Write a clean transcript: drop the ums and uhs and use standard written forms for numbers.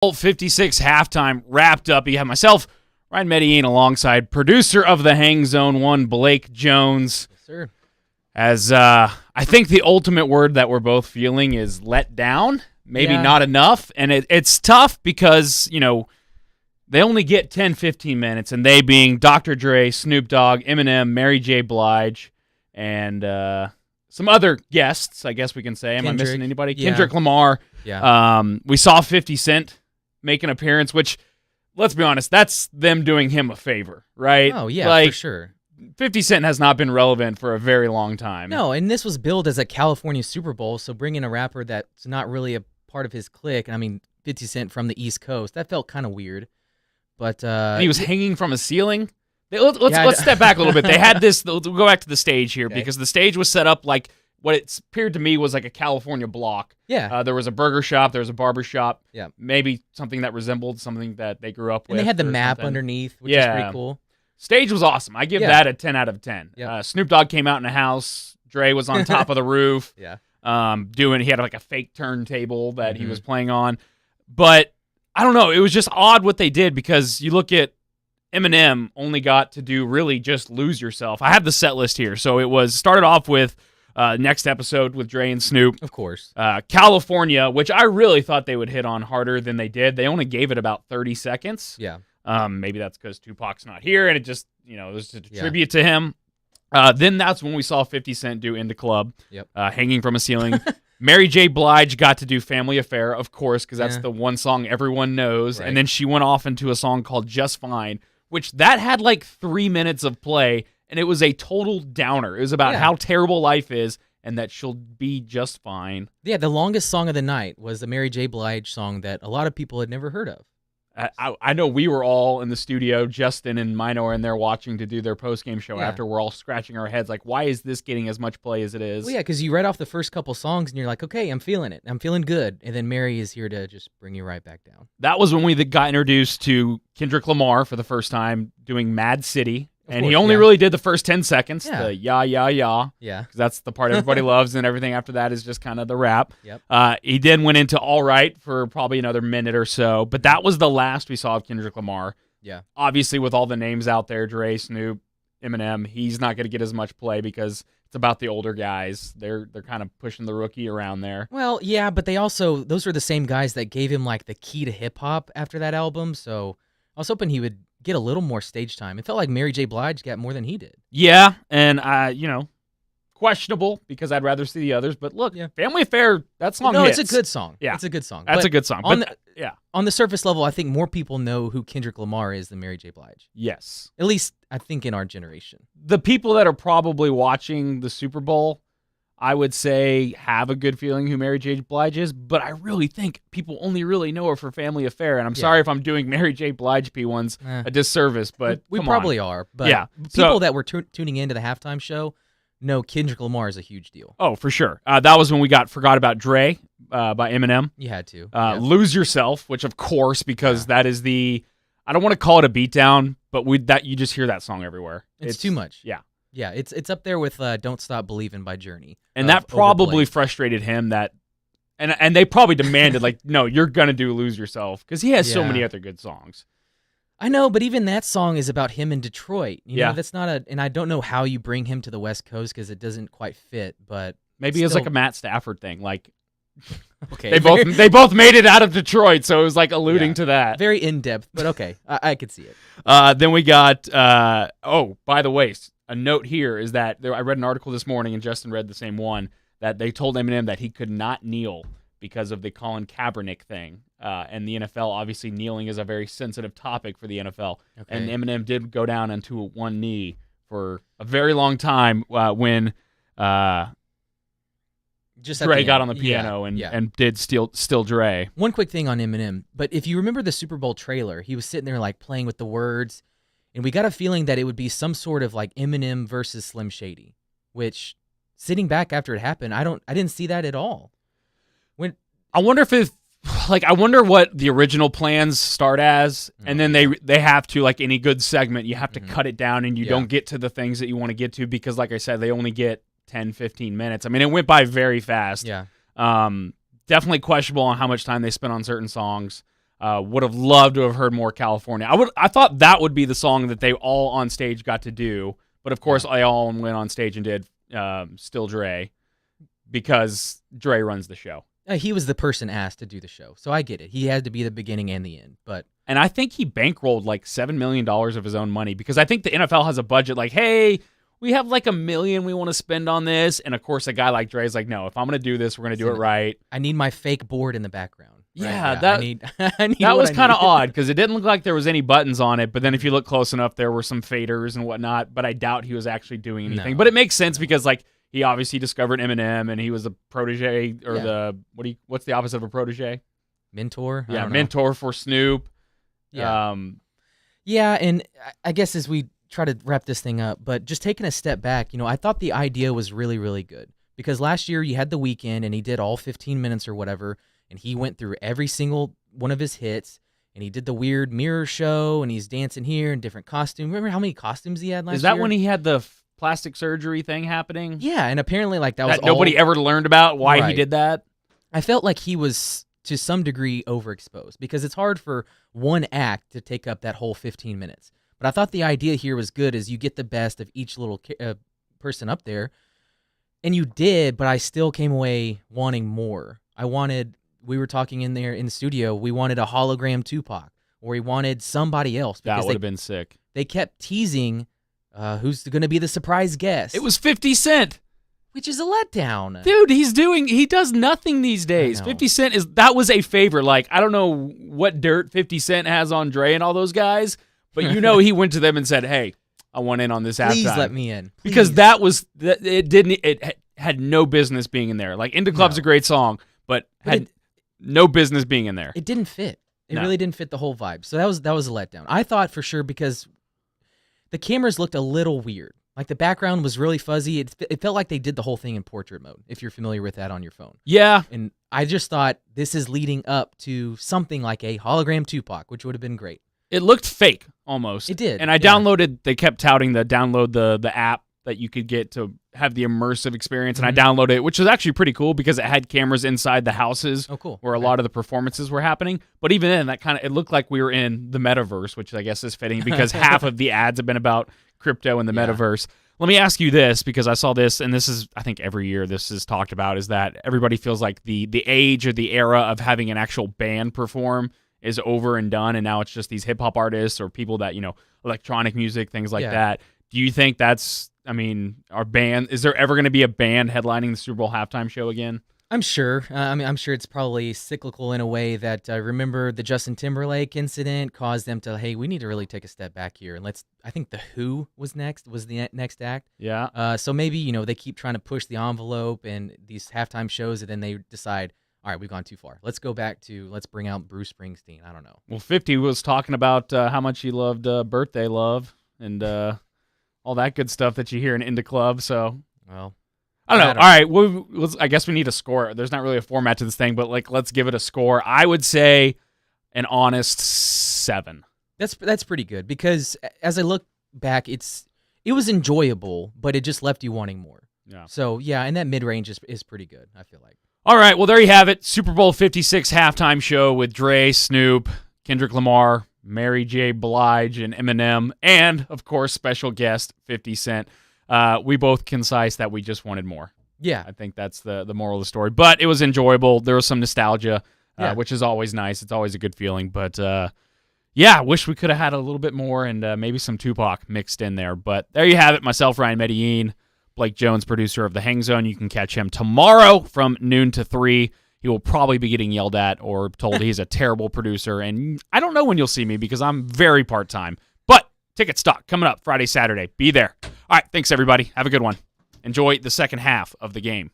56 halftime wrapped up. You have myself, Ryan Medellin, alongside producer of the Hang Zone 1, Blake Jones. Yes, sir. As I think the ultimate word that we're both feeling is let down, maybe not enough. And it's tough because, you know, they only get 10, 15 minutes, and they being Dr. Dre, Snoop Dogg, Eminem, Mary J. Blige, and some other guests, I guess we can say. Am I missing anybody? Yeah. Kendrick Lamar. Yeah. We saw 50 Cent make an appearance, which, let's be honest, that's them doing him a favor, right? Oh, yeah, for sure. 50 Cent has not been relevant for a very long time. No, and this was billed as a California Super Bowl, so bringing a rapper that's not really a part of his clique, and I mean 50 Cent from the East Coast, that felt kind of weird. But and he was hanging from a ceiling. Let's step back a little bit. They had this. We'll go back to the stage here because the stage was set up like what it appeared to me was like a California block. Yeah. There was a burger shop. There was a barber shop. Yeah. Maybe something that resembled something that they grew up with. And they had the map something underneath, which is pretty cool. Stage was awesome. I give that a 10 out of 10. Yeah. Snoop Dogg came out in a house. Dre was on top of the roof. Yeah. He had like a fake turntable that he was playing on. But I don't know. It was just odd what they did because you look at Eminem only got to do really just Lose Yourself. I have the set list here. So it was started off with next episode with Dre and Snoop. Of course. California, which I really thought they would hit on harder than they did. They only gave it about 30 seconds. Yeah. Maybe that's because Tupac's not here and it just, it was a tribute to him. Then that's when we saw 50 Cent do In the Club, hanging from a ceiling. Mary J. Blige got to do Family Affair, of course, because that's the one song everyone knows. Right. And then she went off into a song called Just Fine, which that had like 3 minutes of play, and it was a total downer. It was about how terrible life is and that she'll be just fine. Yeah, the longest song of the night was the Mary J. Blige song that a lot of people had never heard of. I know we were all in the studio, Justin and Mino are in there watching to do their post-game show after. We're all scratching our heads like, why is this getting as much play as it is? Well, yeah, because you read off the first couple songs and you're like, okay, I'm feeling it. I'm feeling good. And then Mary is here to just bring you right back down. That was when we got introduced to Kendrick Lamar for the first time doing Mad City. And he only really did the first 10 seconds, the yeah. Yeah. Because that's the part everybody loves, and everything after that is just kind of the rap. Yep. He then went into All Right for probably another minute or so, but that was the last we saw of Kendrick Lamar. Yeah. Obviously, with all the names out there, Dre, Snoop, Eminem, he's not going to get as much play because it's about the older guys. They're kind of pushing the rookie around there. Well, yeah, but those are the same guys that gave him like the key to hip-hop after that album, so I was hoping he would get a little more stage time. It felt like Mary J. Blige got more than he did. Yeah, and questionable because I'd rather see the others. But look, Family Affair, that song hits. It's a good song. Yeah, it's a good song. That's a good song. On the surface level, I think more people know who Kendrick Lamar is than Mary J. Blige. Yes. At least, I think, in our generation. The people that are probably watching the Super Bowl, I would say, have a good feeling who Mary J. Blige is, but I really think people only really know her for Family Affair, and I'm sorry if I'm doing Mary J. Blige P1s a disservice, but we probably are. But people that were tuning into the halftime show know Kendrick Lamar is a huge deal. Oh, for sure. That was when we Forgot About Dre by Eminem. You had to. Lose Yourself, which of course, because that is I don't want to call it a beatdown, but you just hear that song everywhere. It's too much. Yeah. Yeah, it's up there with Don't Stop Believin' by Journey. And that probably frustrated him and they probably demanded, like, no, you're going to do Lose Yourself because he has so many other good songs. I know, but even that song is about him in Detroit. You know, that's not and I don't know how you bring him to the West Coast because it doesn't quite fit, but maybe it's like a Matt Stafford thing. Like, okay, they both made it out of Detroit, so it was like alluding to that. Very in-depth, but okay, I could see it. Then we got, by the way, a note here is that I read an article this morning, and Justin read the same one, that they told Eminem that he could not kneel because of the Colin Kaepernick thing. And the NFL, obviously, kneeling is a very sensitive topic for the NFL. Okay. And Eminem did go down onto one knee for a very long time when Dre got on the piano and did Still Dre. One quick thing on Eminem, but if you remember the Super Bowl trailer, he was sitting there like playing with the words, and we got a feeling that it would be some sort of like Eminem versus Slim Shady, which, sitting back after it happened, I didn't see that at all. I wonder I wonder what the original plans start as, and then they have to, like any good segment, you have to cut it down, and you don't get to the things that you want to get to because, like I said, they only get 10, 15 minutes. I mean, it went by very fast. Yeah. Definitely questionable on how much time they spent on certain songs. Would have loved to have heard more California. I thought that would be the song that they all on stage got to do, but of course I all went on stage and did Still Dre, because Dre runs the show. He was the person asked to do the show, so I get it. He had to be the beginning and the end, and I think he bankrolled like $7 million of his own money, because I think the NFL has a budget like, hey, we have like $1 million we want to spend on this, and of course a guy like Dre is like, no, if I'm going to do this, we're going to do it right. I need my fake board in the background. Yeah, right? that I need that was kind of odd, because it didn't look like there was any buttons on it, but then if you look close enough, there were some faders and whatnot, but I doubt he was actually doing anything. No. But it makes sense, because like he obviously discovered Eminem, and he was a protege, or what's the opposite of a protege? Mentor? Yeah, mentor for Snoop. Yeah. Yeah, and I guess as we try to wrap this thing up, but just taking a step back, I thought the idea was really, really good, because last year you had The Weeknd, and he did all 15 minutes or whatever, and he went through every single one of his hits, and he did the weird mirror show, and he's dancing here in different costumes. Remember how many costumes he had last year? Is that when he had the plastic surgery thing happening? Yeah, and apparently like that was nobody ever learned about why he did that? I felt like he was, to some degree, overexposed, because it's hard for one act to take up that whole 15 minutes. But I thought the idea here was good, as you get the best of each little person up there, and you did, but I still came away wanting more. We were talking in there in the studio, we wanted a hologram Tupac, or we wanted somebody else. That would have been sick. They kept teasing who's going to be the surprise guest. It was 50 Cent. Which is a letdown. Dude, he does nothing these days. 50 Cent that was a favor. Like, I don't know what dirt 50 Cent has on Dre and all those guys, but he went to them and said, hey, I want in on this halftime. Please let me in. Please. Because it had no business being in there. Like, Into Club's a great song, but had no business being in there. It didn't fit. It really didn't fit the whole vibe. So that was a letdown. I thought for sure, because the cameras looked a little weird. Like, the background was really fuzzy. It felt like they did the whole thing in portrait mode, if you're familiar with that on your phone. Yeah. And I just thought this is leading up to something like a hologram Tupac, which would have been great. It looked fake, almost. It did. And I downloaded, they kept touting download the app that you could get to have the immersive experience, and I downloaded it, which was actually pretty cool, because it had cameras inside the houses where a lot of the performances were happening. But even then, it looked like we were in the metaverse, which I guess is fitting, because half of the ads have been about crypto and the metaverse. Let me ask you this, because I saw this, and this is, I think every year this is talked about, is that everybody feels like the age or the era of having an actual band perform is over and done, and now it's just these hip-hop artists or people that, electronic music, things like that. Do you think that's, our band, is there ever going to be a band headlining the Super Bowl halftime show again? I'm sure. I'm sure it's probably cyclical in a way that remember the Justin Timberlake incident caused them to, hey, we need to really take a step back here. And I think The Who was the next act. Yeah. So maybe, they keep trying to push the envelope and these halftime shows, and then they decide, all right, we've gone too far. Let's go back to, let's bring out Bruce Springsteen. I don't know. Well, 50 was talking about how much he loved Birthday Love and all that good stuff that you hear in Indie Club. So, well, I don't know. All right, I guess we need a score. There's not really a format to this thing, but let's give it a score. I would say an honest 7. That's pretty good, because as I look back, it was enjoyable, but it just left you wanting more. Yeah. So yeah, and that mid range is pretty good, I feel like. All right, well, there you have it. Super Bowl 56 halftime show with Dre, Snoop, Kendrick Lamar, Mary J. Blige, and Eminem, and, of course, special guest 50 Cent. We both concise that we just wanted more. Yeah. I think that's the moral of the story. But it was enjoyable. There was some nostalgia, which is always nice. It's always a good feeling. But, I wish we could have had a little bit more and maybe some Tupac mixed in there. But there you have it. Myself, Ryan Medellin, Blake Jones, producer of The Hang Zone. You can catch him tomorrow from noon to 3. He will probably be getting yelled at or told he's a terrible producer. And I don't know when you'll see me, because I'm very part-time. But Ticket Stock coming up Friday, Saturday. Be there. All right, thanks, everybody. Have a good one. Enjoy the second half of the game.